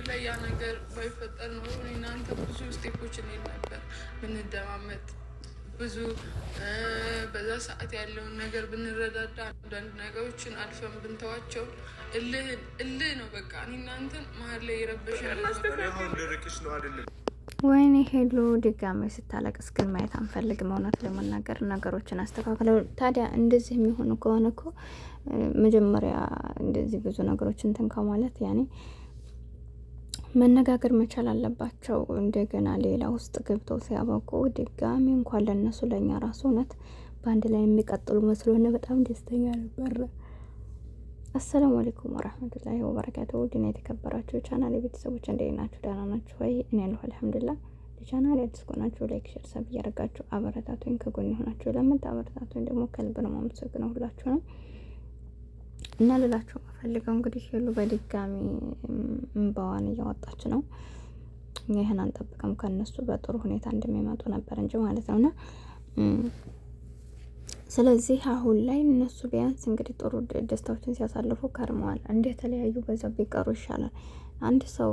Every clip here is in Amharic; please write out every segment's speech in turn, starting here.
ላይ ያ ነገር ባይፈጠር ነው እናንተ ብዙ ስቴፖች እንሄድ ነበር ብንደማመጥ ብዙ በዛ ሰዓት ያለውን ነገር ብንረዳዳ አንዳንድ ነገሮችን አልፈን ብንተዋቸው እልህ ነው በቃ እኔ እናንተን መሀል ላይ የረበሸን ነው አይደለም። ወይኔ ሄሉ ድጋሜ ስታለቅስ ግን ማየት አንፈልግም። እውነት ለመናገር ነገሮችን አስተካክለው ታዲያ እንደዚህ የሚሆኑ ከሆነ እኮ መጀመሪያ እንደዚህ ብዙ ነገሮችን እንትን ከማለት ያኔ መነጋገር መቻል አለባቸው። እንደገና ሌላ ውስጥ ገብተው ሲያበቁ ድጋሚ እንኳን ለነሱ ለኛ ራሱ እውነት በአንድ ላይ የሚቀጥሉ መስሎነ በጣም ደስተኛ ነበር። አሰላሙ አለይኩም ወራህመቱላሂ ወበረካቱሁ። ድና የተከበራችሁ ቻናል ቤተሰቦች እንዴት ናችሁ? ደህና ናችሁ ወይ? እኔ ያለሁ አልሐምዱሊላህ። ለቻናል አዲስ ከሆናችሁ ላይክ፣ ሼር፣ ሰብ እያደረጋችሁ አበረታቱኝ። ከጎን ሆናችሁ ለምታበረታቱኝ ደግሞ ከልብ ነው የማመሰግነው ሁላችሁንም። እና ልላችሁ ፈልገው እንግዲህ ሄሉ በድጋሚ እንባዋን እያወጣች ነው። ይህን አንጠብቅም ከነሱ በጥሩ ሁኔታ እንደሚመጡ ነበር እንጂ ማለት ነውና ስለዚህ አሁን ላይ እነሱ ቢያንስ እንግዲህ ጥሩ ደስታዎችን ሲያሳልፉ ከርመዋል። እንደተለያዩ በዛ ቢቀሩ ይሻላል። አንድ ሰው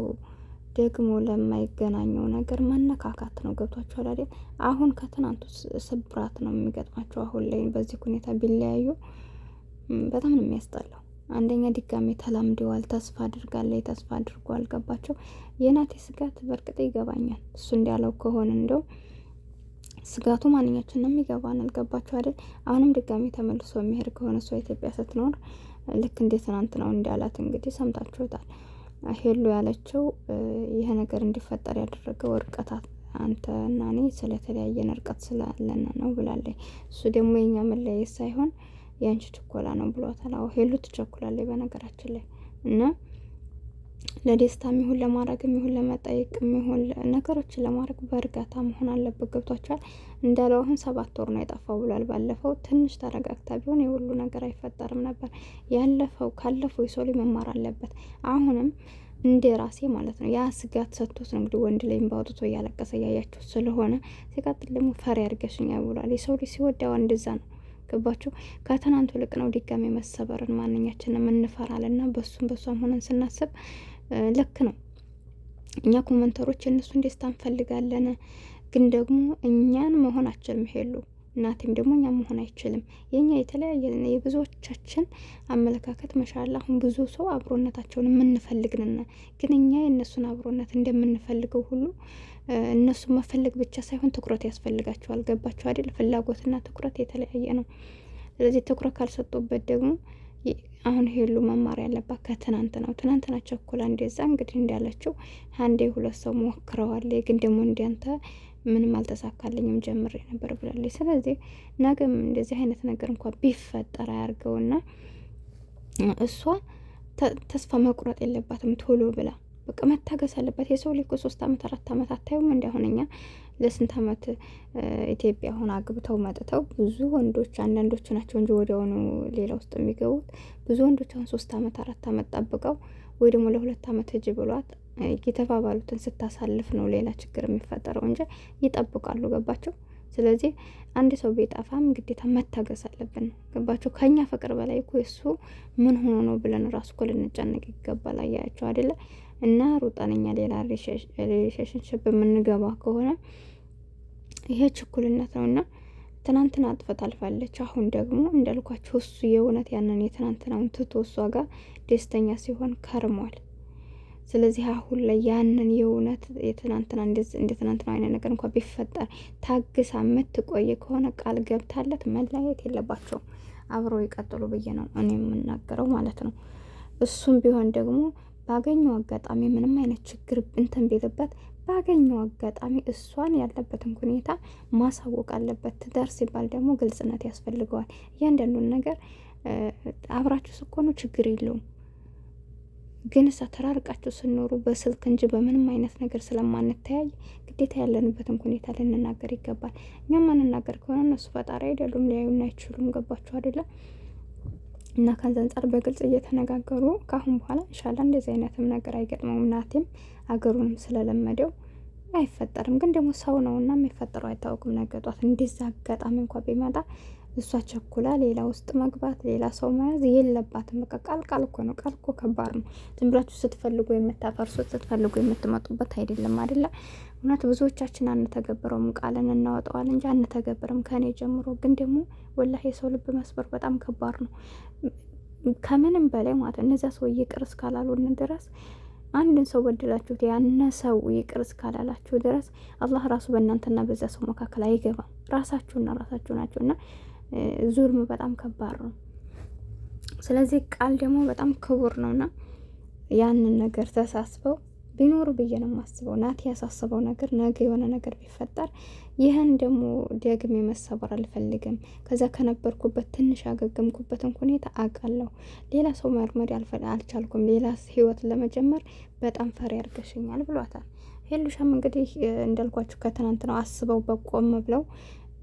ደግሞ ለማይገናኘው ነገር መነካካት ነው። ገብቷቸዋል አይደል? አሁን ከትናንቱ ስብራት ነው የሚገጥማቸው። አሁን ላይ በዚህ ሁኔታ ቢለያዩ በጣም ነው የሚያስጠላው። አንደኛ ድጋሜ ተላምደዋል። ተስፋ አድርጋለች፣ ተስፋ አድርጓል። ገባቸው። የናቴ ስጋት በእርግጥ ይገባኛል። እሱ እንዲያለው ከሆነ እንደው ስጋቱ ማንኛችንም ይገባናል። ገባቸው አይደል? አሁንም ድጋሜ ተመልሶ የሚሄድ ከሆነ እሷ ኢትዮጵያ ስትኖር ልክ እንደ ትናንት ነው እንዳላት እንግዲህ ሰምታችሁታል። ሄሉ ያለችው ይሄ ነገር እንዲፈጠር ያደረገው እርቀት አንተ እና እኔ ስለተለያየን እርቀት ስላለና ነው ብላለች። እሱ ደግሞ የኛ መለያየት ሳይሆን ያንቺ ችኮላ ነው ብሏታል። አዎ ሄሉ ትቸኩላለች በነገራችን ላይ እና ለደስታም ይሁን ለማድረግም ይሁን ለመጠየቅም ይሁን ነገሮችን ለማድረግ በእርጋታ መሆን አለበት። ገብቷቸዋል። እንዳለው አሁን 7 ወር ነው የጠፋው ብሏል። ባለፈው ትንሽ ተረጋግታ ቢሆን የሁሉ ነገር አይፈጠርም ነበር። ያለፈው ካለፈው የሰው ልጅ መማር አለበት። አሁንም እንደ ራሴ ማለት ነው ያ ስጋት ሰጥቶት ነው እንግዲህ ወንድ ላይ ባውጥቶ እያለቀሰ እያያቸው ስለሆነ ሲቀጥል ደግሞ ፈሪ አድርገሽኛ ብሏል። የሰው ልጅ ሲወዳው እንደዛ ነው። ገባችሁ? ከትናንቱ ልቅ ነው ድጋሜ መሰበርን ማንኛችንም እንፈራለንና በሷም ሆነን ስናስብ ልክ ነው። እኛ ኮመንተሮች የእነሱን ደስታ እንፈልጋለን፣ ግን ደግሞ እኛን መሆን አችልም። ሄሉ እናቴም ደግሞ እኛ መሆን አይችልም። የኛ የተለያየ የብዙዎቻችን አመለካከት መሻላ አሁን ብዙ ሰው አብሮነታቸውን የምንፈልግን ግን እኛ የእነሱን አብሮነት እንደምንፈልገው ሁሉ እነሱ መፈለግ ብቻ ሳይሆን ትኩረት ያስፈልጋቸዋል። ገባቸው አይደል? ፍላጎትና ትኩረት የተለያየ ነው። ስለዚህ ትኩረት ካልሰጡበት ደግሞ አሁን ሄሉ መማር ያለባት ከትናንት ነው። ትናንትና ቸኩላ እንደዛ እንግዲህ እንዳለችው አንዴ 2 ሰው ሞክረዋል፣ ግን ደግሞ እንዲያንተ ምንም አልተሳካልኝም ጀምሬ ነበር ብላለች። ስለዚህ ነገም እንደዚህ አይነት ነገር እንኳን ቢፈጠር አያርገውና እሷ ተስፋ መቁረጥ የለባትም ቶሎ ብላ በቃ መታገስ አለበት። የሰው ልጅ 3 አመት 4 አመት አታዩም? እንዲያሁንኛ ለስንት አመት ኢትዮጵያ ሆነ አግብተው መጥተው ብዙ ወንዶች አንዳንዶቹ ናቸው እንጂ ወዲያውኑ ሌላ ውስጥ የሚገቡት ብዙ ወንዶች አሁን 3 አመት 4 አመት ጠብቀው ወይ ደግሞ ለ2 አመት እጅ ብሏት የተባባሉትን ስታሳልፍ ነው ሌላ ችግር የሚፈጠረው እንጂ ይጠብቃሉ። ገባቸው? ስለዚህ አንድ ሰው ቢጠፋም ግዴታ መታገስ አለብን። ገባቸው? ከኛ ፍቅር በላይ እኮ እሱ ምን ሆኖ ነው ብለን ራሱ እኮ ልንጨነቅ ይገባል። አያያቸው አይደለ? እና ሩጣንኛ ሌላ ሪሌሽንሽፕ የምንገባ ከሆነ ይሄ ችኩልነት ነው። እና ትናንትና አጥፈት አልፋለች። አሁን ደግሞ እንዳልኳቸው እሱ የእውነት ያንን የትናንትናውን ትቶ እሷ ጋር ደስተኛ ሲሆን ከርሟል። ስለዚህ አሁን ላይ ያንን የእውነት የትናንትና እንደ ትናንትና አይነት ነገር እንኳን ቢፈጠር ታግሳ የምትቆይ ከሆነ ቃል ገብታለት መለያየት የለባቸውም። አብረው ይቀጥሉ ብዬ ነው እኔ የምናገረው ማለት ነው። እሱም ቢሆን ደግሞ ባገኘው አጋጣሚ ምንም አይነት ችግር እንትን ቢልበት ባገኘው አጋጣሚ እሷን ያለበትን ሁኔታ ማሳወቅ አለበት። ትዳር ሲባል ደግሞ ግልጽነት ያስፈልገዋል። እያንዳንዱን ነገር አብራችሁ ስትሆኑ ችግር የለውም፣ ግን እሳ ተራርቃችሁ ስኖሩ በስልክ እንጂ በምንም አይነት ነገር ስለማንተያይ ግዴታ ያለንበትን ሁኔታ ልንናገር ይገባል። እኛም ማንናገር ከሆነ እነሱ ፈጣሪ አይደሉም፣ ሊያዩን አይችሉም። ገባችሁ አይደለም? እና ከዛ አንጻር በግልጽ እየተነጋገሩ ካሁን በኋላ ኢንሻአላህ እንደዚህ አይነትም ነገር አይገጥመውም። ናቴም አገሩንም ስለለመደው አይፈጠርም። ግን ደግሞ ሰው ነውና የሚፈጠረው አይታወቅም። ነገጧት እንደዛ አጋጣሚ እንኳን ቢመጣ እሷ ቸኩላ ሌላ ውስጥ መግባት ሌላ ሰው መያዝ የለባትም። በቃ ቃል እኮ ነው። ቃል እኮ ከባድ ነው። ዝም ብላችሁ ስትፈልጉ የምታፈርሱት ስትፈልጉ የምትመጡበት አይደለም አይደለ? እውነት ብዙዎቻችን አንተገብረውም፣ ቃልን እናወጣዋል እንጂ አንተገብርም፣ ከኔ ጀምሮ። ግን ደግሞ ወላሂ የሰው ልብ መስበር በጣም ከባድ ነው፣ ከምንም በላይ ማለት ነው። እነዚያ ሰው ይቅር እስካላሉን ድረስ አንድን ሰው በድላችሁት ያነ ሰው ይቅር እስካላላችሁ ድረስ አላህ ራሱ በእናንተና በዛ ሰው መካከል አይገባም። ራሳችሁና ራሳችሁ ናቸው። እና ዙልም በጣም ከባድ ነው። ስለዚህ ቃል ደግሞ በጣም ክቡር ነውና ያንን ነገር ተሳስበው ቢኖሩ ብዬ ነው የማስበው። ናቲ ያሳስበው ነገር ነገ የሆነ ነገር ቢፈጠር ይህን ደግሞ ደግሜ መሰበር አልፈልግም። ከዛ ከነበርኩበት ትንሽ ያገገምኩበትን ሁኔታ አውቃለሁ። ሌላ ሰው መልመድ አልቻልኩም። ሌላ ህይወት ለመጀመር በጣም ፈሪ አድርገሽኛል ብሏታል። ሄሉሻም እንግዲህ እንዳልኳችሁ ከትናንት ነው አስበው በቆም ብለው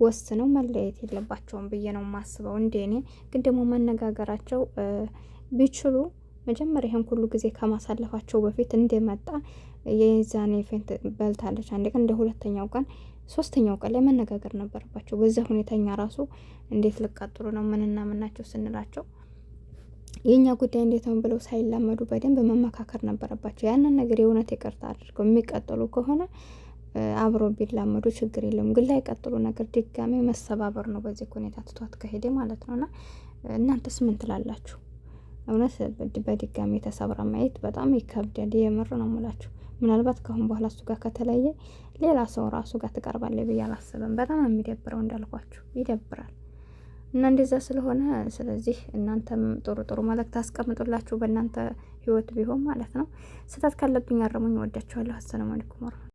ወስነው መለየት የለባቸውም ብዬ ነው የማስበው። እንደኔ ግን ደግሞ መነጋገራቸው ቢችሉ መጀመሪያ ይሄን ሁሉ ጊዜ ከማሳለፋቸው በፊት እንደመጣ የዛኔ ፌንት በልታለች አንድ ቀን፣ እንደ ሁለተኛው ቀን ሶስተኛው ቀን ላይ መነጋገር ነበረባቸው። በዛ ሁኔታኛ ራሱ እንዴት ልቀጥሉ ነው ምንና ምናቸው ስንላቸው የኛ ጉዳይ እንዴት ነው ብለው ሳይላመዱ በደንብ መመካከር ነበረባቸው። ያንን ነገር የእውነት ይቅርታ አድርገው የሚቀጥሉ ከሆነ አብሮ ቢላመዱ ችግር የለም። ግን ላይ ቀጥሉ ነገር ድጋሜ መሰባበር ነው በዚህ ሁኔታ ትቷት ከሄደ ማለት ነውና እናንተስ ምን ትላላችሁ? እውነት በድጋሚ ተሰብራ ማየት በጣም ይከብዳል። የምር ነው የምላችሁ። ምናልባት ከአሁን በኋላ እሱ ጋር ከተለየ ሌላ ሰው ራሱ ጋር ትቀርባለች ብዬ አላስብም። በጣም የሚደብረው እንዳልኳችሁ ይደብራል። እና እንደዛ ስለሆነ ስለዚህ እናንተም ጥሩ ጥሩ መልእክት አስቀምጡላችሁ በእናንተ ህይወት ቢሆን ማለት ነው። ስህተት ካለብኝ አረሙኝ። ወዳችኋለሁ። አሰላሙ አለይኩም።